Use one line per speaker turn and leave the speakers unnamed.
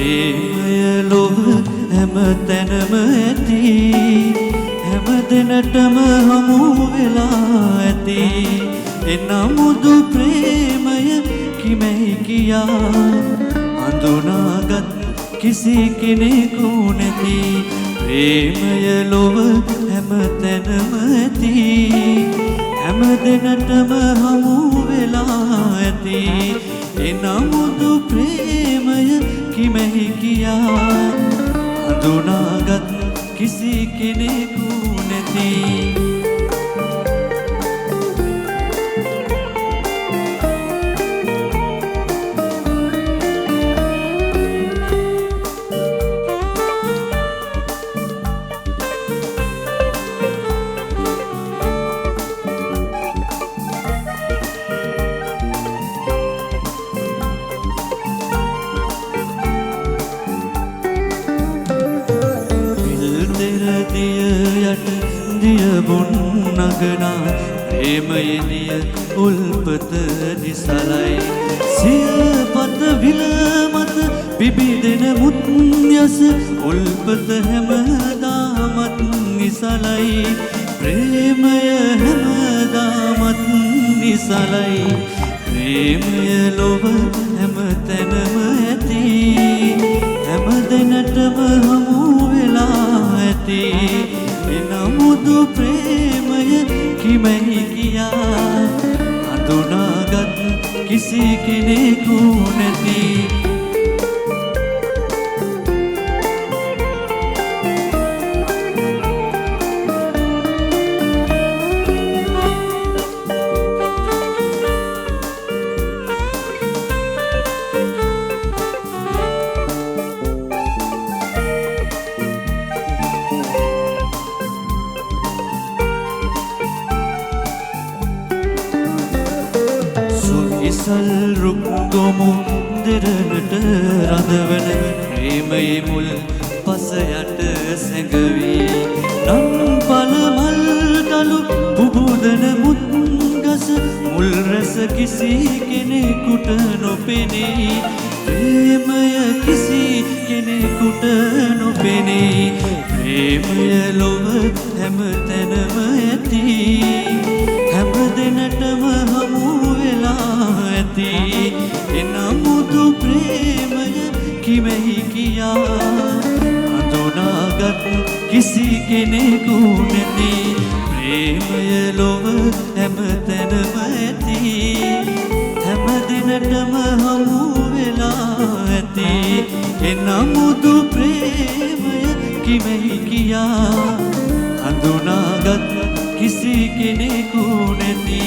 ප්‍රේමය ලොව හැම තැනම ඇති හැම දෙනටම හමු වෙලා ඇති එනමුදු ප්‍රේමය කිමැයි කියා හඳුනාගත් කිසි කෙනෙකු නැති ප්‍රේමය ලොව හැම තැනම ඇති හැම දෙනටම හමු වෙලා ඇති එනමුදු ප්‍රේමය කිමැයි කියා හඳුනාගත් කිසි කෙනෙකු නැති දියබුන් නගනා ප්‍රේමයෙලිය උල්පත නිසලයි සියපත විල මත පිබිදෙන මුත් යස උල්පත හැමදාමත් නිසලයි ප්‍රේමය හැමදාමත් නිසලයි ප්‍රේමය ලොව හැම තැනම ඇති හැම දෙනටම හමු වෙලා ඇති එනමුදු ප්‍රේමය කිමැයි කියා හඳුනාගත් කිසි කෙනෙකු නැති ඉසල් රුක් ගොමු දෙරණට රඳවන ප්‍රේමයේ මුල් පස යට සැඟවී නම් පල මල් තලු පුබුදන මුත් ගස මුල් රස කිසි කෙනෙකුට නොපෙනී ප්‍රේමය කිසි කෙනෙකුට නොපෙනී ප්‍රේමය ලොව හැම තැනම ඇති හැම දෙනටම හමු වෙලා ඇති එනමුදු ප්‍රේමය කිමැයි කියා හඳුනාගත් කිසි කෙනෙකු නැති ප්‍රේමය ලොව හැම තැනම ඇති හැම දිනටම හමු වෙලා ඇති එනමුදු ප්‍රේමය කිමැයි කියා හඳුනාගත් කිසි කෙනෙකු නැති